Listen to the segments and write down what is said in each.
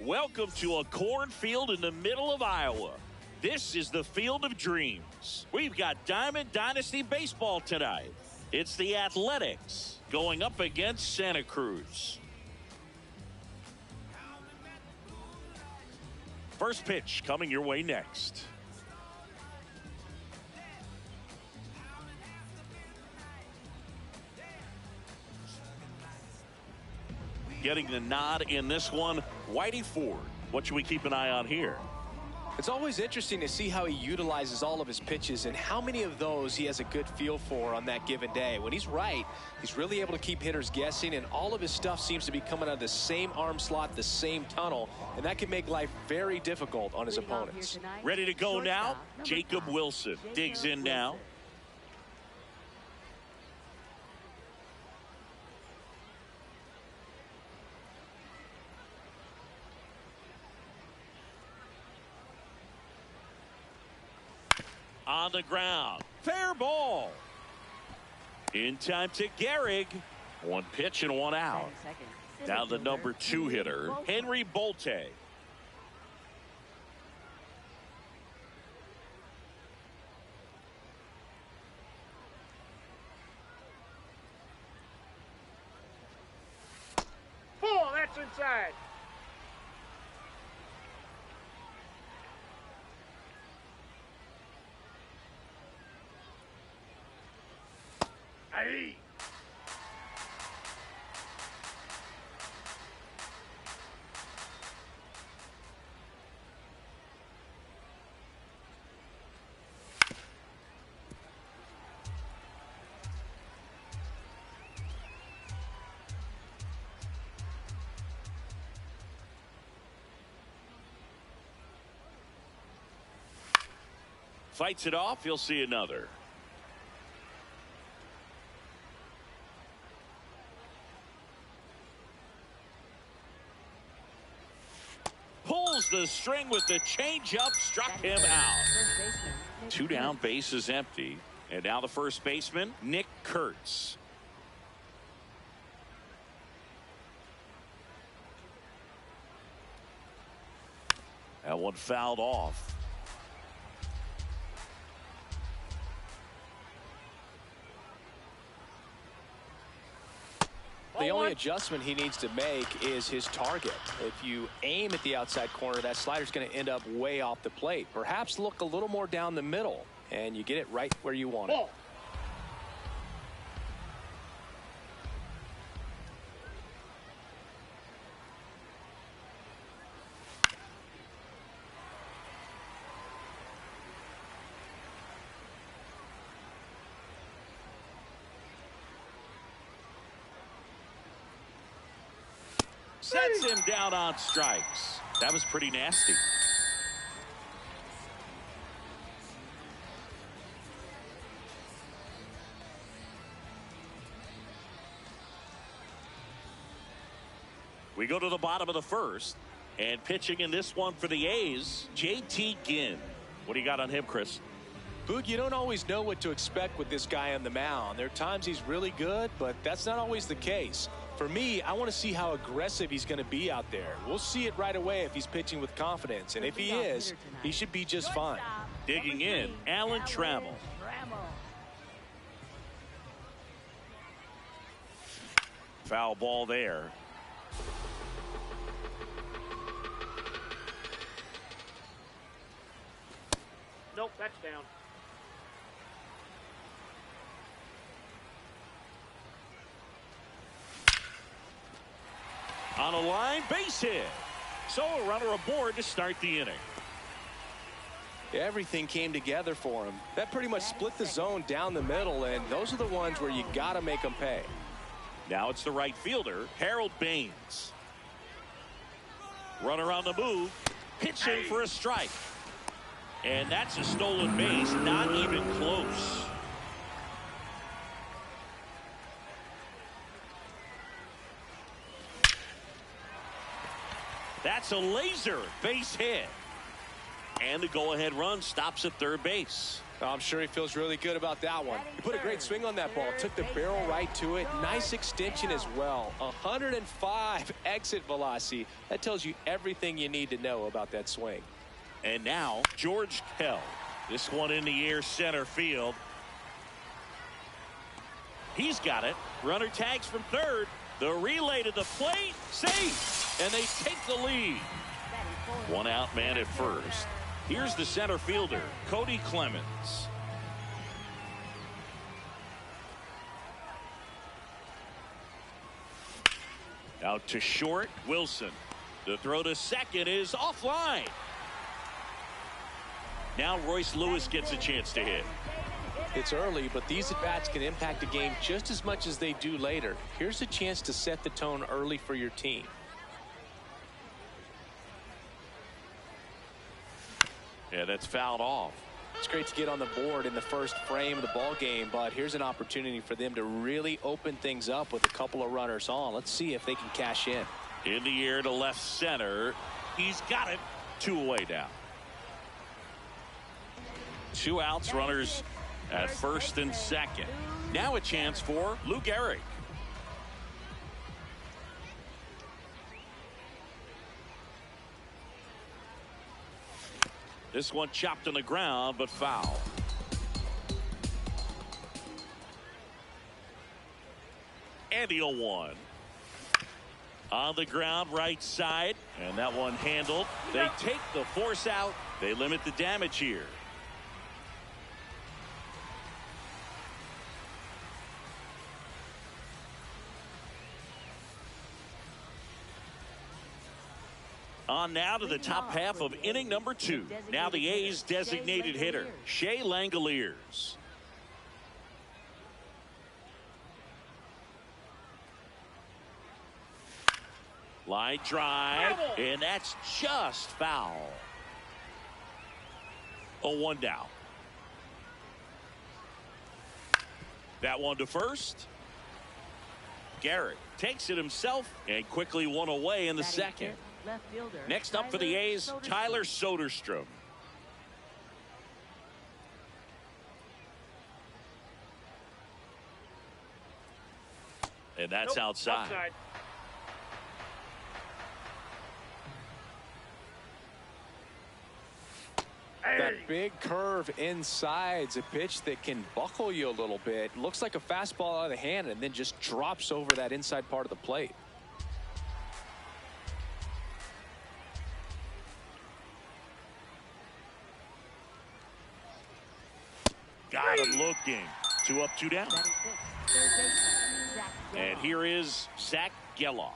Welcome to a cornfield in the middle of Iowa. This is the Field of Dreams. We've got Diamond Dynasty Baseball tonight. It's the Athletics going up against Santa Cruz. First pitch coming your way next. Getting the nod in this one, Whitey Ford. What should we keep an eye on here? It's always interesting to see how he utilizes all of his pitches and how many of those he has a good feel for on that given day. When he's right, he's really able to keep hitters guessing, and all of his stuff seems to be coming out of the same arm slot, the same tunnel, and that can make life very difficult on his opponents. Ready to go now? Jacob Wilson digs in now. On the ground, fair ball. In time to Gehrig. One pitch and one out. Now the number 2 hitter, Henry Bolte. Oh, that's inside. Aye. Fights it off. You'll see another. Pulls the string with the changeup, struck him out. 2 down, base is empty. And now the first baseman, Nick Kurtz. That one fouled off. The only adjustment he needs to make is his target. If you aim at the outside corner, that slider's going to end up way off the plate. Perhaps look a little more down the middle, and you get it right where you want it. Sets him down on strikes. That was pretty nasty. We go to the bottom of the first, and pitching in this one for the A's, JT Ginn. What do you got on him, Chris? Boog, you don't always know what to expect with this guy on the mound. There are times he's really good, but that's not always the case. For me, I want to see how aggressive he's going to be out there. We'll see it right away if he's pitching with confidence. And if he is, he should be just fine. Digging in, Alan Trammell. Foul ball there. Nope, that's down. On a line, base hit. So a runner aboard to start the inning. Everything came together for him. That pretty much split the zone down the middle, and those are the ones where you got to make them pay. Now it's the right fielder, Harold Baines. Runner on the move, pitching for a strike. And that's a stolen base, not even close. That's a laser base hit. And the go-ahead run stops at third base. I'm sure he feels really good about that one. He put a great swing on that ball. Took the barrel right to it. Nice extension as well. 105 exit velocity. That tells you everything you need to know about that swing. And now George Kell. This one in the air center field. He's got it. Runner tags from third. The relay to the plate. Safe. And they take the lead. One out man at first. Here's the center fielder, Cody Clemens. Out to short, Wilson. The throw to second is offline. Now Royce Lewis gets a chance to hit. It's early, but these at-bats can impact the game just as much as they do later. Here's a chance to set the tone early for your team. Yeah, that's fouled off. It's great to get on the board in the first frame of the ball game, but here's an opportunity for them to really open things up with a couple of runners on. Let's see if they can cash in. In the air to left center. He's got it. 2 away now. 2 outs, runners at first and second. Now a chance for Lou Gehrig. This one chopped on the ground, but foul. And the 0-1. On the ground, right side. And that one handled. They take the force out. They limit the damage here. On now to the top half of inning number 2. Now the A's designated hitter, Shea Langoliers. Line drive, and that's just foul. 0-1 down. That one to first. Garrett takes it himself and quickly one away in the second. Next up for the A's, Tyler Soderstrom. And that's outside. That big curve inside's a pitch that can buckle you a little bit. Looks like a fastball out of the hand and then just drops over that inside part of the plate. Got him looking. 2 up, 2 down. And here is Zach Geloff.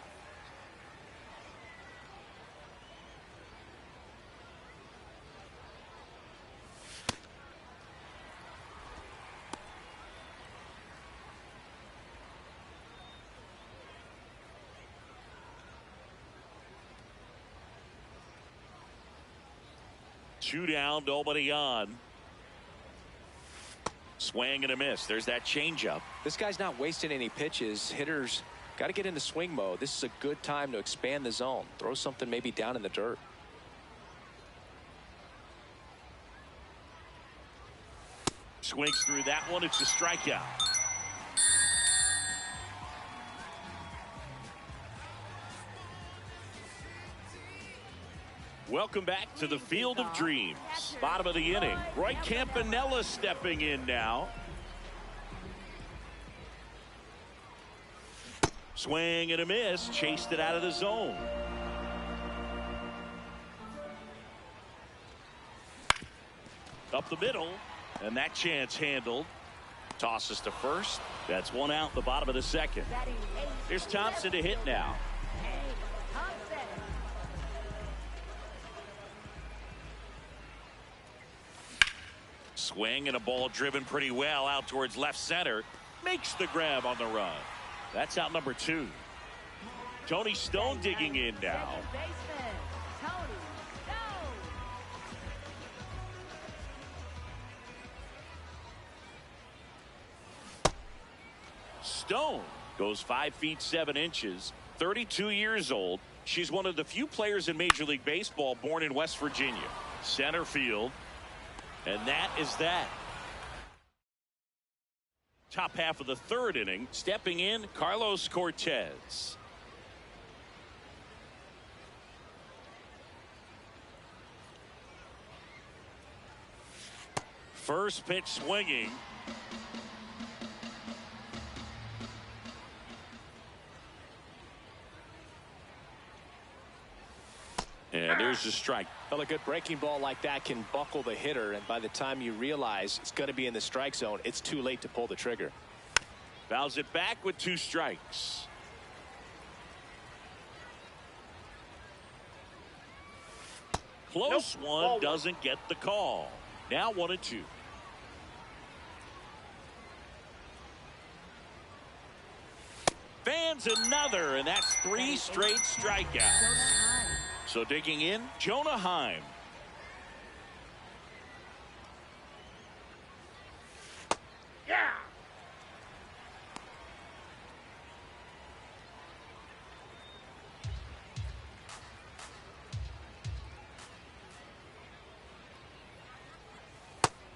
Two down, nobody on. Swing and a miss. There's that changeup. This guy's not wasting any pitches. Hitters got to get into swing mode. This is a good time to expand the zone. Throw something maybe down in the dirt. Swings through that one. It's a strikeout. Welcome back to the Field of Dreams. Bottom of the inning. Roy Campanella stepping in now. Swing and a miss. Chased it out of the zone. Up the middle. And that chance handled. Tosses to first. That's 1 out in the bottom of the second. Here's Thompson to hit now. Swing and a ball driven pretty well out towards left center. Makes the grab on the run. That's out number 2. Tony Stone digging in now. Stone goes 5 feet 7 inches, 32 years old. She's one of the few players in Major League Baseball born in West Virginia. Center field. And that is that. Top half of the third inning, stepping in, Carlos Cortez. First pitch swinging. And there's the strike. Well, a good breaking ball like that can buckle the hitter, and by the time you realize it's going to be in the strike zone, it's too late to pull the trigger. Fouls it back with 2 strikes. Close one, doesn't get the call. Now 1-2. Fans another, and that's 3 straight strikeouts. So digging in, Jonah Heim. Yeah.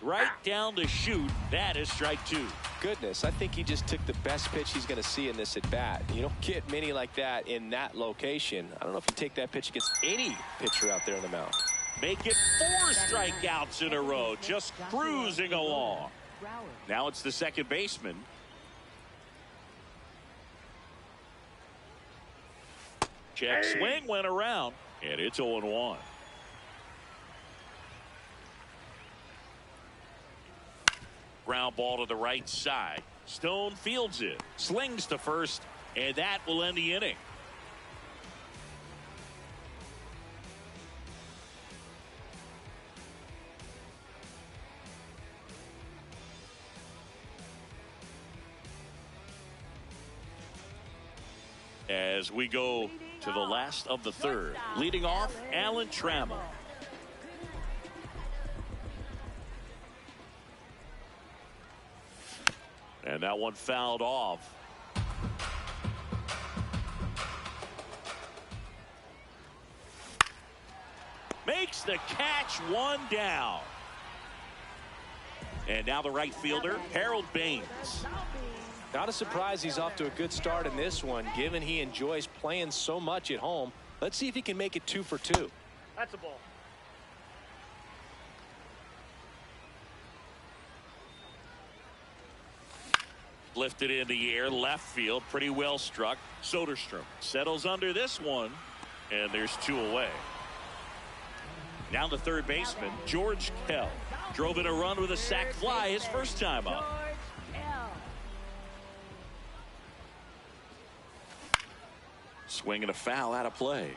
Right down the chute. That is strike 2. Goodness, I think he just took the best pitch he's going to see in this at bat. You don't get many like that in that location. I don't know if you take that pitch against any pitcher out there on the mound. Make it 4 strikeouts in a row, just cruising along. Now it's the second baseman. Check swing went around, and it's 0-1. Ground ball to the right side. Stone fields it, slings to first, and that will end the inning. As we go to the last of the third, leading off, Alan Trammell. And that one fouled off. Makes the catch, 1 down. And now the right fielder, Harold Baines. Not a surprise he's off to a good start in this one, given he enjoys playing so much at home. Let's see if he can make it 2 for 2. That's a ball. Lifted in the air, left field, pretty well struck. Soderstrom settles under this one, and there's 2 away. Now the third baseman, George Kell. Drove in a run with a sac fly his first time up. Swing and a foul out of play.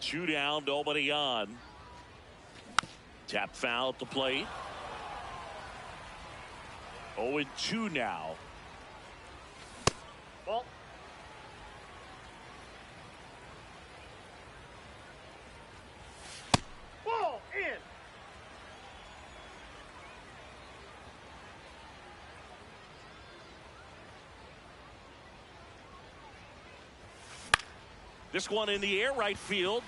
2 down, nobody on. Tap foul at the plate. 0-2 now. Ball. Ball in. This one in the air, right field.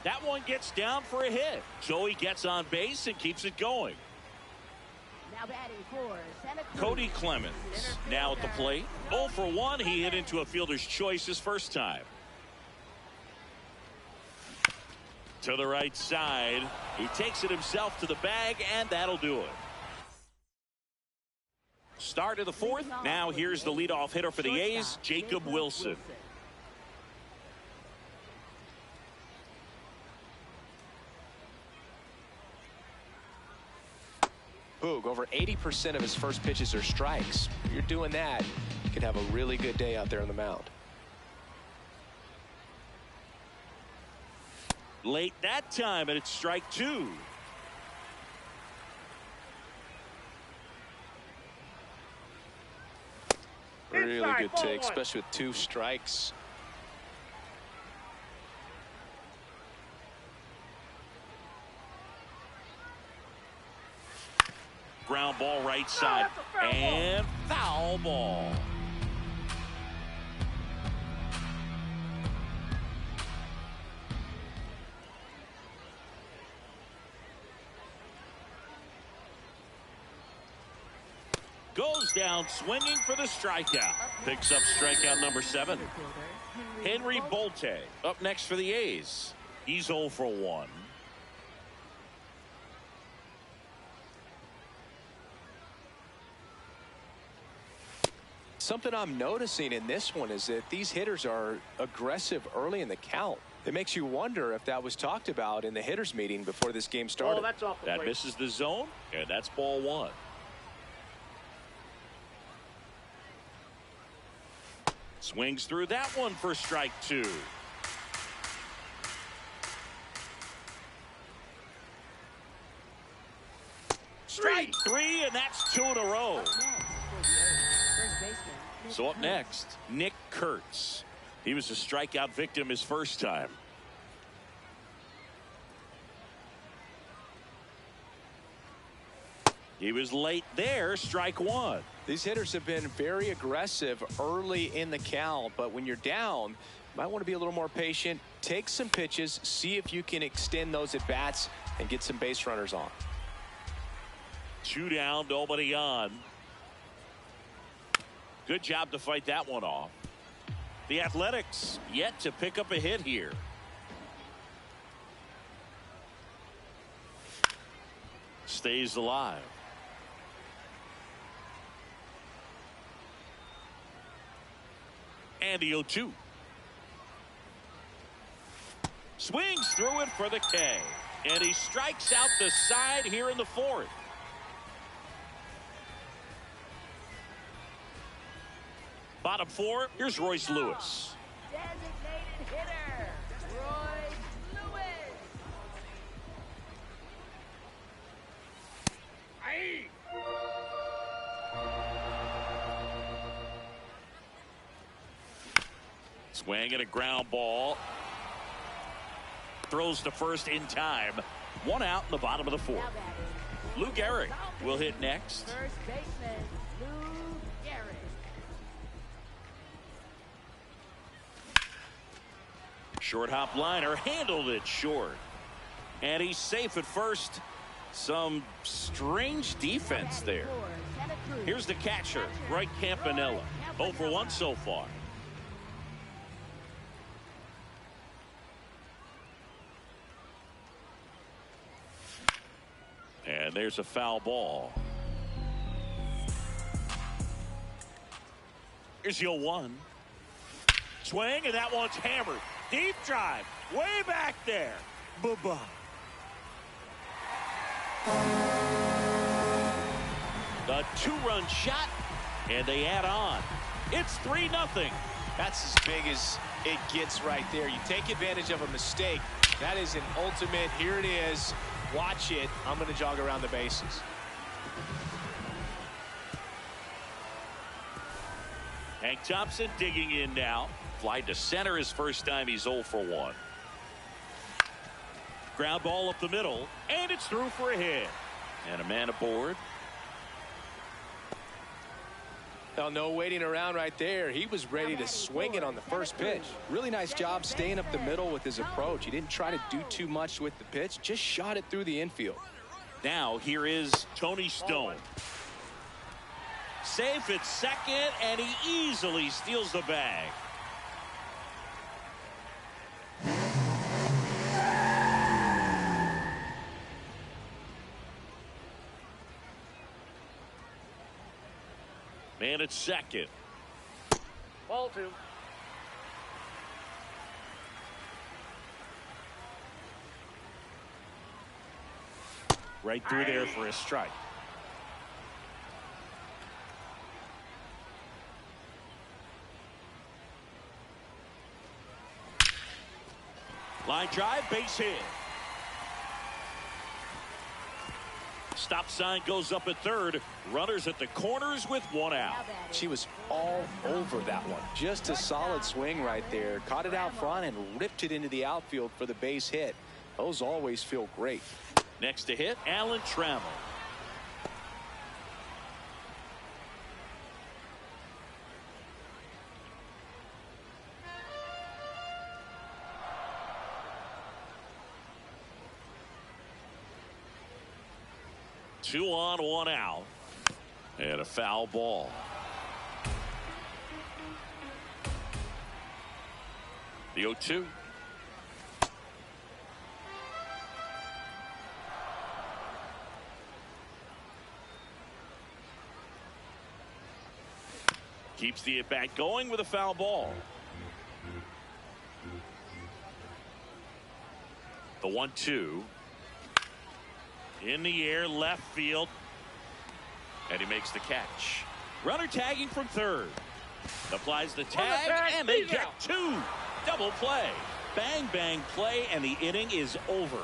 That one gets down for a hit. So he gets on base and keeps it going. Now batting for Santa Cruz. Cody Clemens now at the plate. 0 for 1. He hit into a fielder's choice his first time. To the right side. He takes it himself to the bag, and that'll do it. Start of the fourth. Now here's the leadoff hitter for the A's, Jacob Wilson. Boog, over 80% of his first pitches are strikes. If you're doing that, you could have a really good day out there on the mound. Late that time, and it's strike 2. Really good take, especially with 2 strikes. Ground ball right side, and foul ball. Goes down swinging for the strikeout. Picks up strikeout number 7. Henry Bolte up next for the A's. He's 0 for 1. Something I'm noticing in this one is that these hitters are aggressive early in the count. It makes you wonder if that was talked about in the hitters meeting before this game started. Oh, that's off the That plate. misses the zone, and that's ball 1. Swings through that one for strike 2. Strike 3, and that's 2 in a row. So up next, Nick Kurtz. He was a strikeout victim his first time. He was late there, strike 1. These hitters have been very aggressive early in the count, but when you're down, you might want to be a little more patient. Take some pitches, see if you can extend those at bats and get some base runners on. 2 down, nobody on. Good job to fight that one off. The Athletics yet to pick up a hit here. Stays alive. And the 0-2. Swings through it for the K. And he strikes out the side here in the 4th. Bottom 4, here's Royce Lewis. Designated hitter, Royce Lewis. Aye. Swing and a ground ball. Throws to first in time. 1 out in the bottom of the 4th. Now batting. Lou Gehrig will hit next. First baseman, Lou Gehrig. Short hop liner, handled it short. And he's safe at first. Some strange defense there. Here's the catcher, Roy Campanella. 0 for 1 so far. And there's a foul ball. Here's the 0-1. Swing, and that one's hammered. Deep drive, way back there. Bye-bye. The 2-run shot, and they add on. It's 3-0. That's as big as it gets right there. You take advantage of a mistake. That is an ultimate. Here it is. Watch it. I'm going to jog around the bases. Hank Thompson digging in now. Fly to center his first time. He's 0 for 1. Ground ball up the middle, and it's through for a hit. And a man aboard. Oh, no waiting around right there. He was ready to swing it on the first pitch. Really nice job staying up the middle with his approach. He didn't try to do too much with the pitch, just shot it through the infield. Now here is Tony Stone. Safe at second, and he easily steals the bag. Man at second. Ball 2. Right through there for a strike. Line drive, base hit. Stop sign goes up at third. Runners at the corners with 1 out. She was all over that one. Just a solid swing right there. Caught it out front and ripped it into the outfield for the base hit. Those always feel great. Next to hit, Alan Trammell. Two on, 1 out. And a foul ball. The 0-2. Keeps the at-bat going with a foul ball. The 1-2. In the air, left field. And he makes the catch. Runner tagging from third. Applies the tag, and they get two. Double play. Bang, bang play, and the inning is over.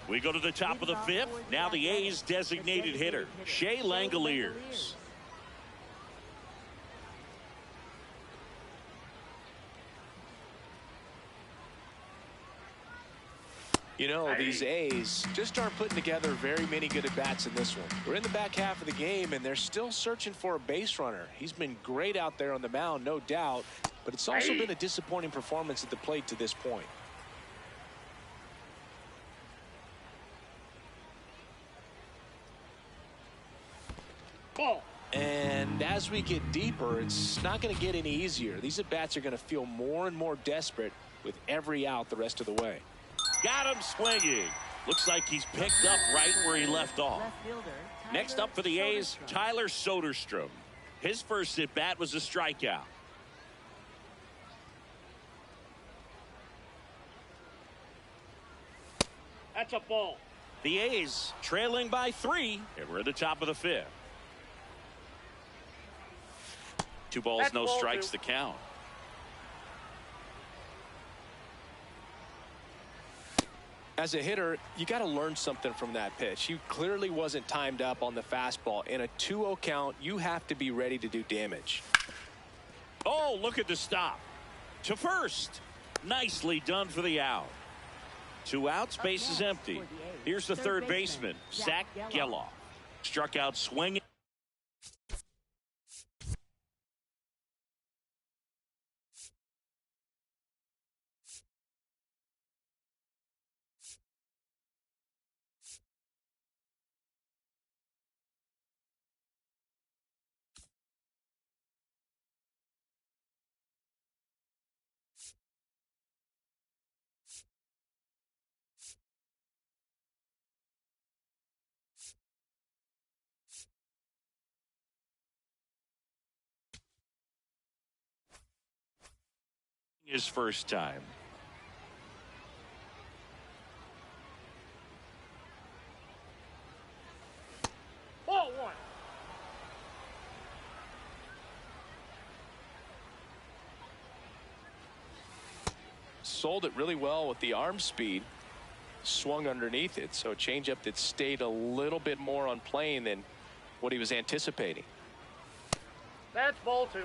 We go to the top of the fifth. Now the A's designated hitter, Shea Langoliers. You know, these A's just aren't putting together very many good at-bats in this one. We're in the back half of the game, and they're still searching for a base runner. He's been great out there on the mound, no doubt, but it's also been a disappointing performance at the plate to this point. Ball. And as we get deeper, it's not going to get any easier. These at-bats are going to feel more and more desperate with every out the rest of the way. Got him swinging. Looks like he's picked up right where he left off. Next up for the A's, Tyler Soderstrom. His first at-bat was a strikeout. That's a ball. The A's trailing by 3, and we're at the top of the fifth. 2 balls, That's no ball strikes, 2. the count. As a hitter, you got to learn something from that pitch. He clearly wasn't timed up on the fastball. In a 2-0 count, you have to be ready to do damage. Oh, look at the stop. To first. Nicely done for the out. 2 outs, base is empty. Here's the third baseman, Zach Geloff. Struck out swinging. His first time. Ball 1. Sold it really well with the arm speed. Swung underneath it, so a changeup that stayed a little bit more on plane than what he was anticipating. That's ball 2.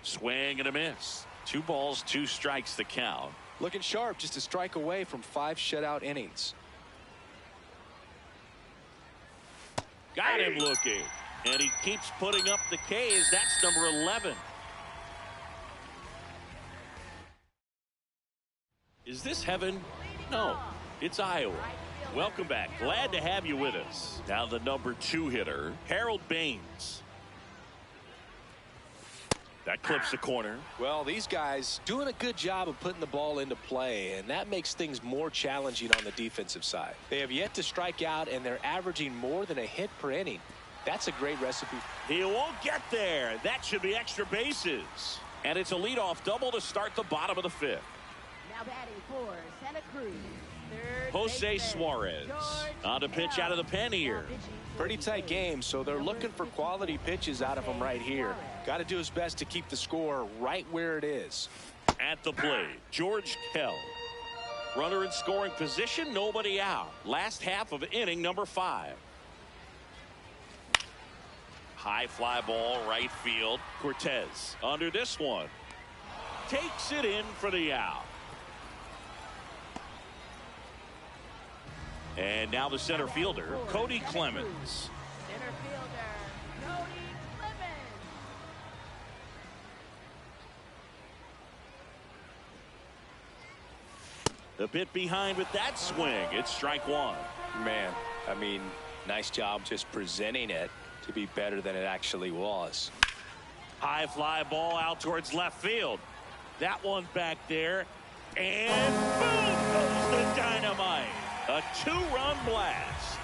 Swing and a miss. 2 balls, 2 strikes, the count. Looking sharp, just a strike away from 5 shutout innings. Got him looking. And he keeps putting up the K's. That's number 11. Is this heaven? No, it's Iowa. Welcome back. Glad to have you with us. Now the number 2 hitter, Harold Baines. That clips the corner. Well, these guys doing a good job of putting the ball into play, and that makes things more challenging on the defensive side. They have yet to strike out, and they're averaging more than a hit per inning. That's a great recipe. He won't get there. That should be extra bases. And it's a leadoff double to start the bottom of the 5th. Now batting for Santa Cruz, third Jose baseman, Suarez George on to pitch out of the pen here. Pretty tight game, so they're looking for quality pitches out of him right here. Got to do his best to keep the score right where it is. At the plate, George Kell. Runner in scoring position, nobody out. Last half of inning number 5. High fly ball, right field. Cortez under this one. Takes it in for the out. And now the center fielder, Cody Clemens. Center fielder, Cody Clemens. A bit behind with that swing. It's strike one. Man, I mean, nice job just presenting it to be better than it actually was. High fly ball out towards left field. That one back there. And boom goes the dynamite. A two-run blast.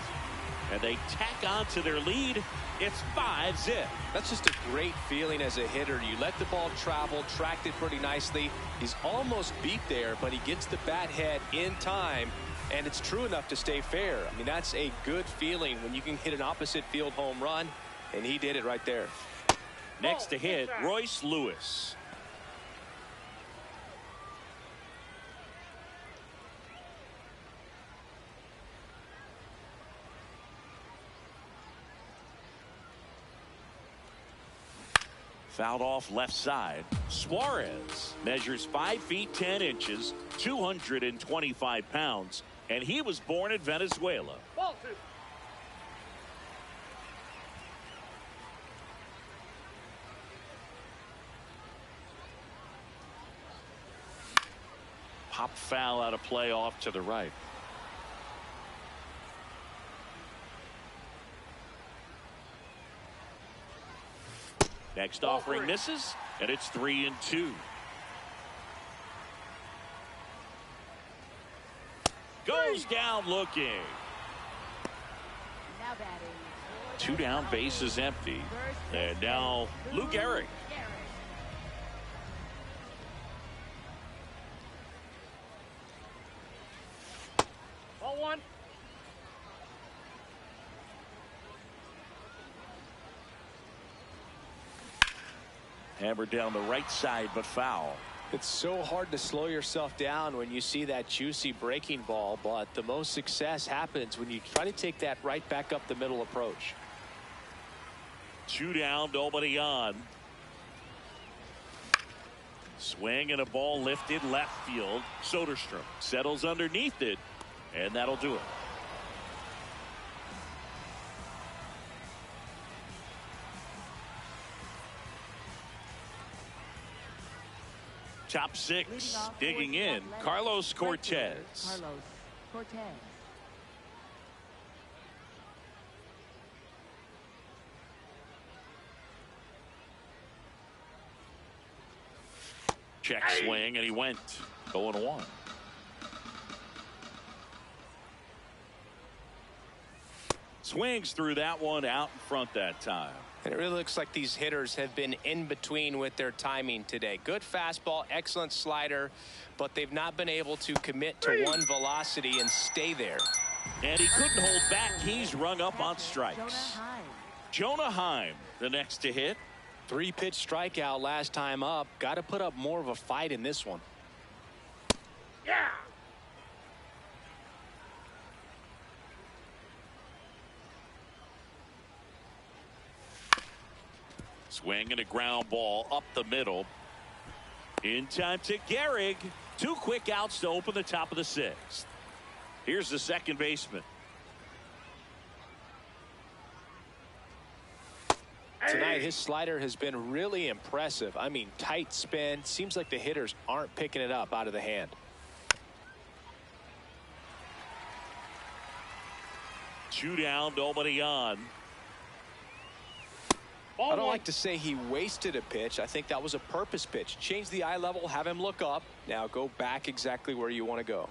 And they tack on to their lead. It's 5-zip. That's just a great feeling as a hitter. You let the ball travel, tracked it pretty nicely. He's almost beat there, but he gets the bat head in time, and it's true enough to stay fair. I mean, that's a good feeling when you can hit an opposite field home run, and he did it right there. Next to hit, Royce Lewis. Fouled off left side. Suarez measures 5 feet 10 inches, 225 pounds, and he was born in Venezuela. Ball 2. Pop foul out of play off to the right. Next offering misses, and it's 3-2. Goes down looking. Now batting. 2 down, base is empty. And now Lou Gehrig. Ball 1. Hammered down the right side, but foul. It's so hard to slow yourself down when you see that juicy breaking ball, but the most success happens when you try to take that right back up the middle approach. 2 down, nobody on. Swing and a ball lifted left field. Soderstrom settles underneath it, and that'll do it. Top 6, digging in, Carlos Cortez. Carlos Cortez. Check swing, and he went 0-1. Swings through that one out in front that time. And it really looks like these hitters have been in between with their timing today. Good fastball, excellent slider, but they've not been able to commit to one velocity and stay there. And he couldn't hold back. He's rung up on strikes. Jonah Heim, the next to hit. 3-pitch strikeout last time up. Got to put up more of a fight in this one. Yeah. Swing and a ground ball up the middle. In time to Gehrig. 2 quick outs to open the top of the 6th. Here's the second baseman. Tonight, his slider has been really impressive. I mean, tight spin. Seems like the hitters aren't picking it up out of the hand. 2 down, nobody on. I don't like to say he wasted a pitch. I think that was a purpose pitch. Change the eye level, have him look up. Now go back exactly where you want to go.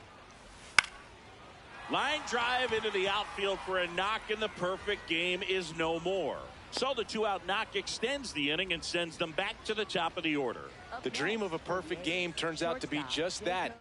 Line drive into the outfield for a knock, and the perfect game is no more. So the 2-out knock extends the inning and sends them back to the top of the order. The dream of a perfect game turns out to be just that.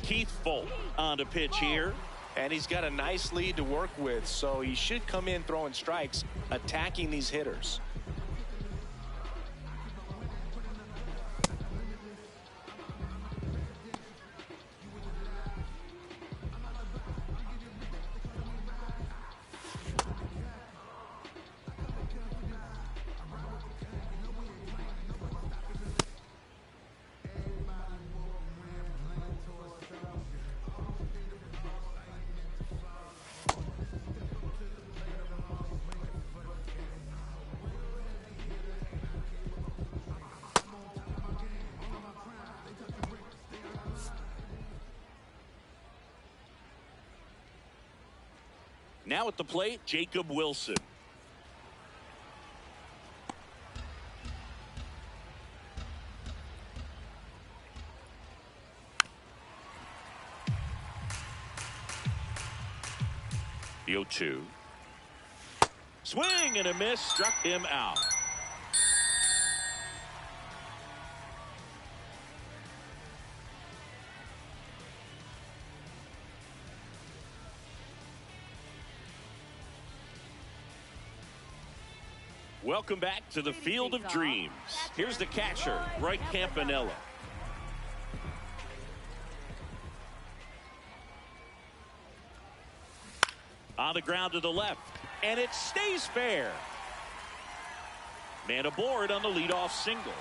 Keith Folk on to pitch here. And he's got a nice lead to work with, so he should come in throwing strikes, attacking these hitters. Now at the plate, Jacob Wilson. The 0-2. Swing and a miss, struck him out. Welcome back to the Field of Dreams. Here's the catcher, Roy Campanella. On the ground to the left, and it stays fair. Man aboard on the leadoff single.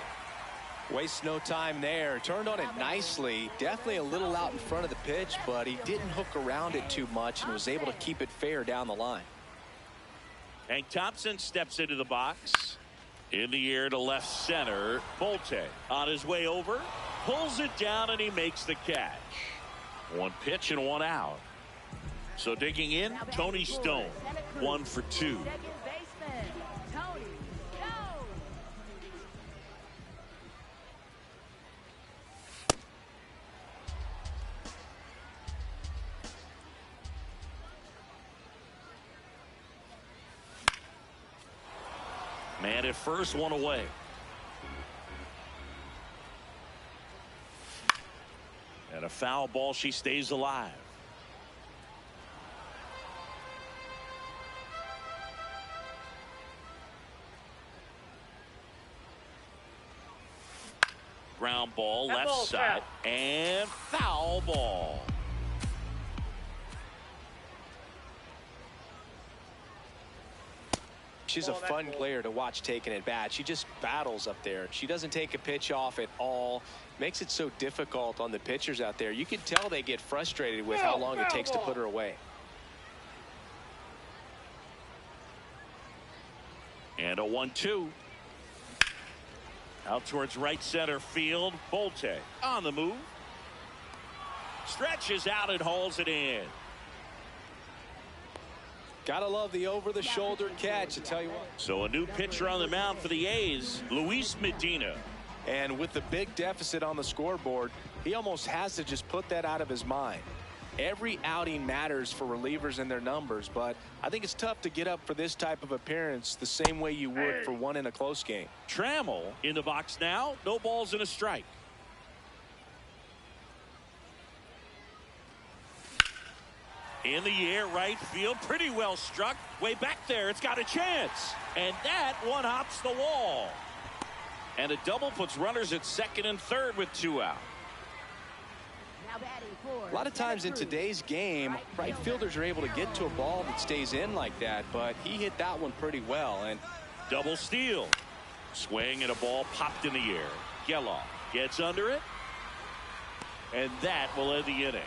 Wastes no time there. Turned on it nicely. Definitely a little out in front of the pitch, but he didn't hook around it too much and was able to keep it fair down the line. Hank Thompson steps into the box. In the air to left center. Bolte on his way over. Pulls it down and he makes the catch. One pitch and one out. So digging in, Tony Stone. 1 for 2. Second baseman, Tony Stone. Man at first, one away. And a foul ball, she stays alive. Ground ball, left side, and foul ball. She's a fun player to watch taking at bat. She just battles up there. She doesn't take a pitch off at all. Makes it so difficult on the pitchers out there. You can tell they get frustrated with how long it takes to put her away. And a 1-2. Out towards right center field. Bolte on the move. Stretches out and hauls it in. Gotta love the over-the-shoulder catch, I tell you what. So a new pitcher on the mound for the A's, Luis Medina. And with the big deficit on the scoreboard, he almost has to just put that out of his mind. Every outing matters for relievers and their numbers, but I think it's tough to get up for this type of appearance the same way you would for one in a close game. Trammell in the box now. No balls and a strike. In the air, right field, pretty well struck. Way back there, it's got a chance. And that one hops the wall. And a double puts runners at second and third with 2 out. A lot of times in today's game, right fielders are able to get to a ball that stays in like that, but he hit that one pretty well. And double steal. Swing and a ball popped in the air. Geloff gets under it. And that will end the inning.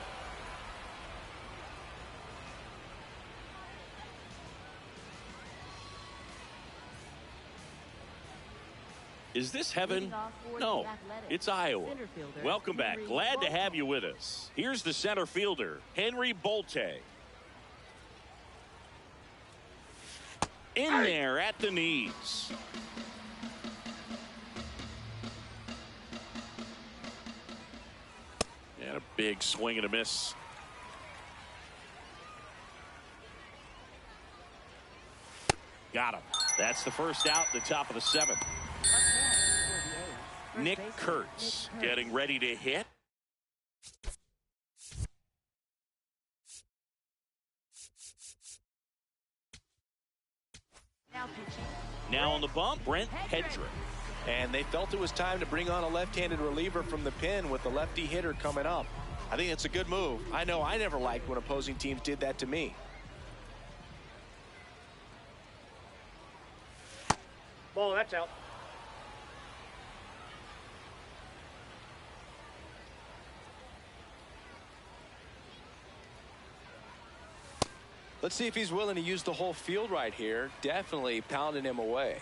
Is this heaven? No, it's Iowa. Welcome back. Glad to have you with us. Here's the center fielder, Henry Bolte. In there at the knees. And a big swing and a miss. Got him. That's the first out, the top of the 7th. Nick Kurtz getting ready to hit. Now on the bump, Brent Hedrick. And they felt it was time to bring on a left-handed reliever from the pen with the lefty hitter coming up. I think it's a good move. I know I never liked when opposing teams did that to me. Ball, that's out. Let's see if he's willing to use the whole field right here. Definitely pounding him away.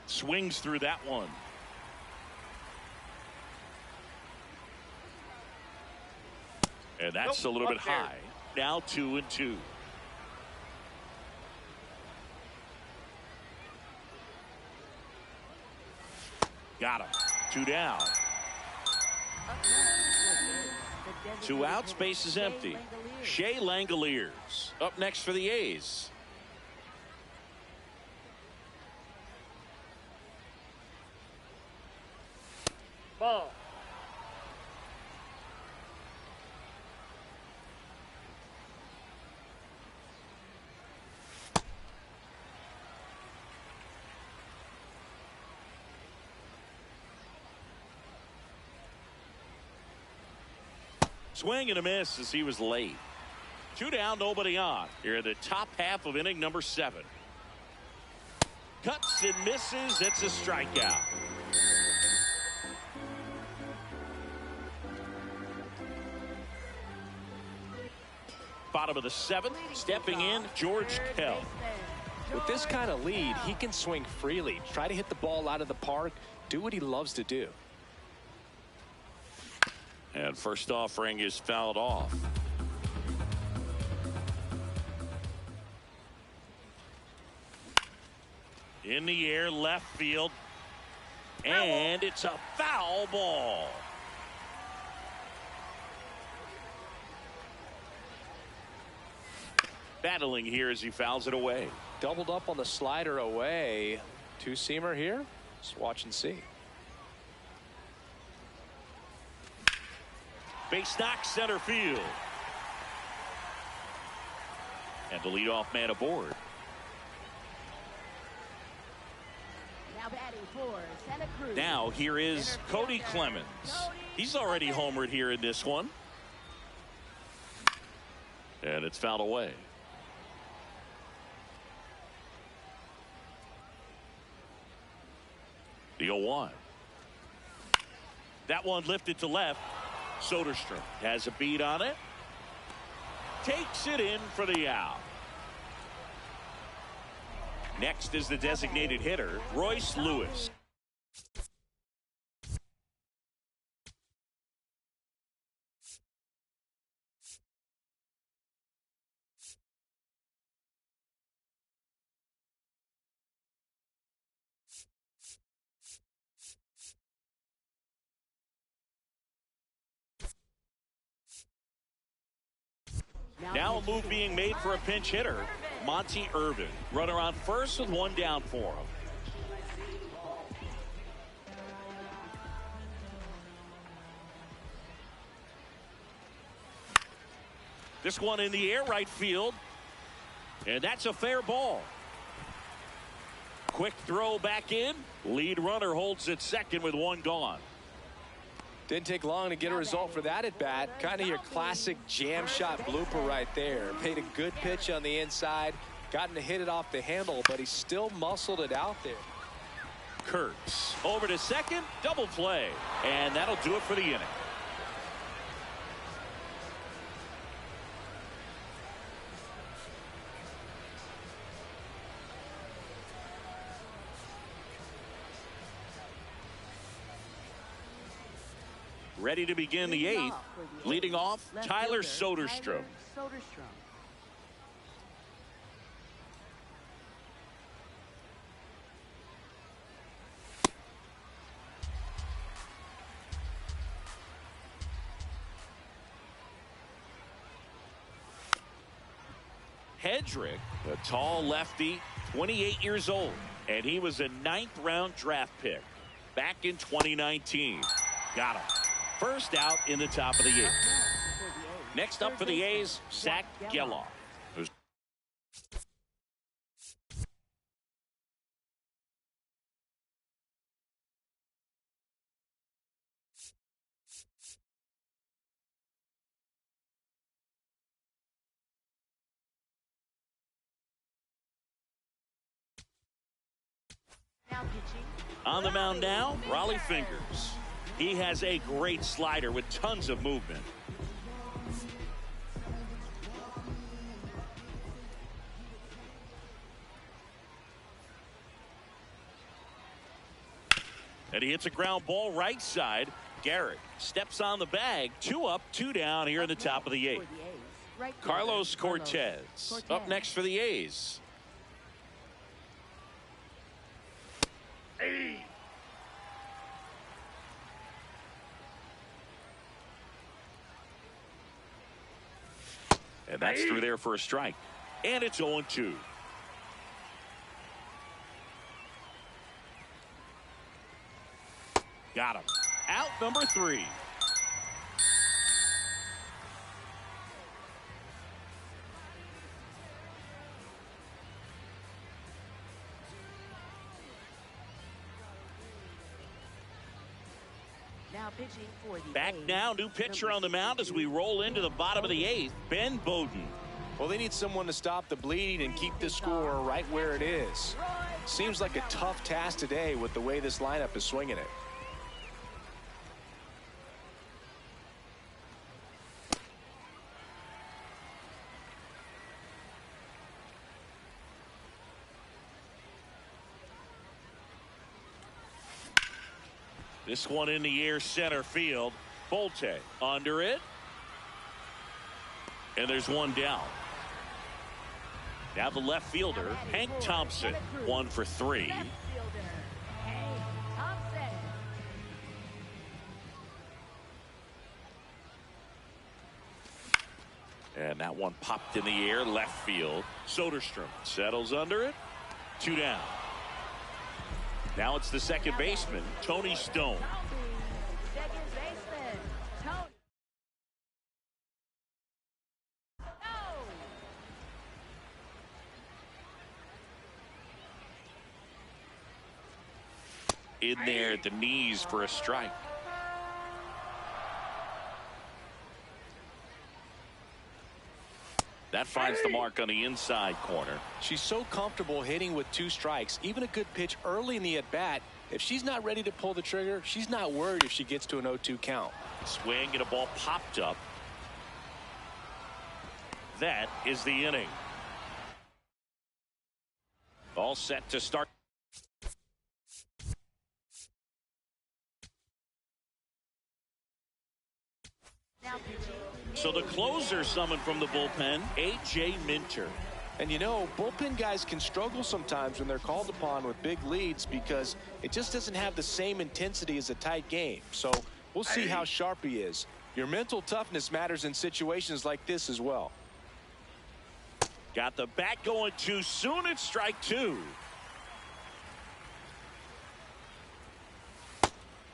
Swings through that one. And that's a little bit high. Now 2-2. Got him. 2 down. 2 outs, base is empty. Shea Langoliers up next for the A's. Ball. Swing and a miss as he was late. 2 down, nobody on. Here in the top half of inning number 7. Cuts and misses. It's a strikeout. Bottom of the 7th, stepping in, George Kell. With this kind of lead, he can swing freely, try to hit the ball out of the park, do what he loves to do. And first offering is fouled off. In the air, left field. And it's a foul ball. Battling here as he fouls it away. Doubled up on the slider away. Two-seamer here. Let's watch and see. Base knock, center field. And the leadoff man aboard. Now batting for Santa Cruz. Now here is Cody Clemens. He's already homered here in this one. And it's fouled away. The 0-1. That one lifted to left. Soderstrom has a beat on it. Takes it in for the out. Next is the designated hitter, Royce Lewis. Now a move being made for a pinch hitter, Monty Irvin. Runner on first with 1 down for him. This one in the air, right field. And that's a fair ball. Quick throw back in. Lead runner holds at second with 1 gone. Didn't take long to get a result for that at bat. Kind of your classic jam shot blooper right there. Paid a good pitch on the inside. Gotten to hit it off the handle, but he still muscled it out there. Kurtz over to second, double play. And that'll do it for the inning. Ready to begin the 8th. Leading off, Tyler Soderstrom. Hedrick, a tall lefty, 28 years old, and he was a 9th-round draft pick back in 2019. Got him. First out in the top of the 8th. Next up for the A's, Zach Geloff. On the mound now, Raleigh Fingers. He has a great slider with tons of movement. And he hits a ground ball right side. Gehrig steps on the bag. 2 up, 2 down here in the top of the 8th. Carlos Cortez up next for the A's. And that's through there for a strike. And it's 0-2. Got him. Out number 3. Now pitching for the Back A's, now, new pitcher on the mound as we roll into the bottom of the 8th, Ben Bowden. Well, they need someone to stop the bleeding and keep the score right where it is. Seems like a tough task today with the way this lineup is swinging it. This one in the air, center field. Bolte under it. And there's one down. Now the left fielder, Hank Thompson, 1 for 3. Left fielder, Hank Thompson. And that one popped in the air, left field. Soderstrom settles under it. 2 down. Now it's the second baseman, Tony Stone. Second baseman, Tony. In there at the knees for a strike. That finds the mark on the inside corner. She's so comfortable hitting with 2 strikes. Even a good pitch early in the at-bat. If she's not ready to pull the trigger, she's not worried if she gets to an 0-2 count. Swing and a ball popped up. That is the inning. All set to start. Now pitching. So the closer summoned from the bullpen, A.J. Minter. And you know, bullpen guys can struggle sometimes when they're called upon with big leads because it just doesn't have the same intensity as a tight game. So we'll see how sharp he is. Your mental toughness matters in situations like this as well. Got the bat going too soon. It's strike 2.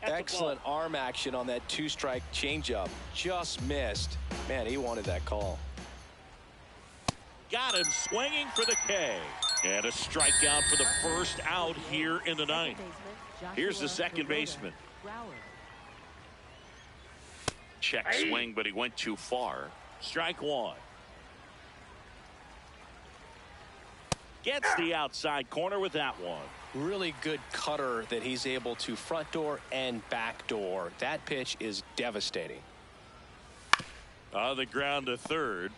Excellent arm action on that 2-strike changeup. Just missed. Man, he wanted that call. Got him swinging for the K. And a strikeout for the first out here in the 9th. Here's the second baseman. Check swing, but he went too far. Strike 1. Gets the outside corner with that one. Really good cutter that he's able to front door and back door. That pitch is devastating. On the ground to third.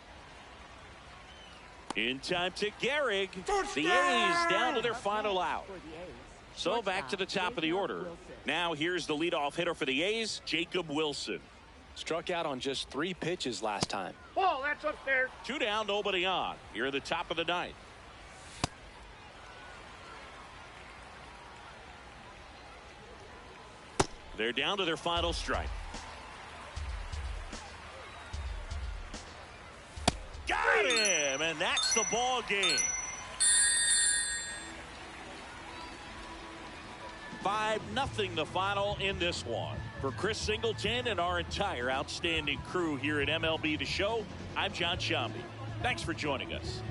In time to Gehrig. The A's down to their final out. So back to the top of the order. Now here's the leadoff hitter for the A's, Jacob Wilson. Struck out on just 3 pitches last time. Ball, that's up there. 2 down, nobody on. Here at the top of the 9th. They're down to their final strike. Got him, and that's the ball game. 5-0 the final in this one. For Chris Singleton and our entire outstanding crew here at MLB The Show, I'm John Shambi. Thanks for joining us.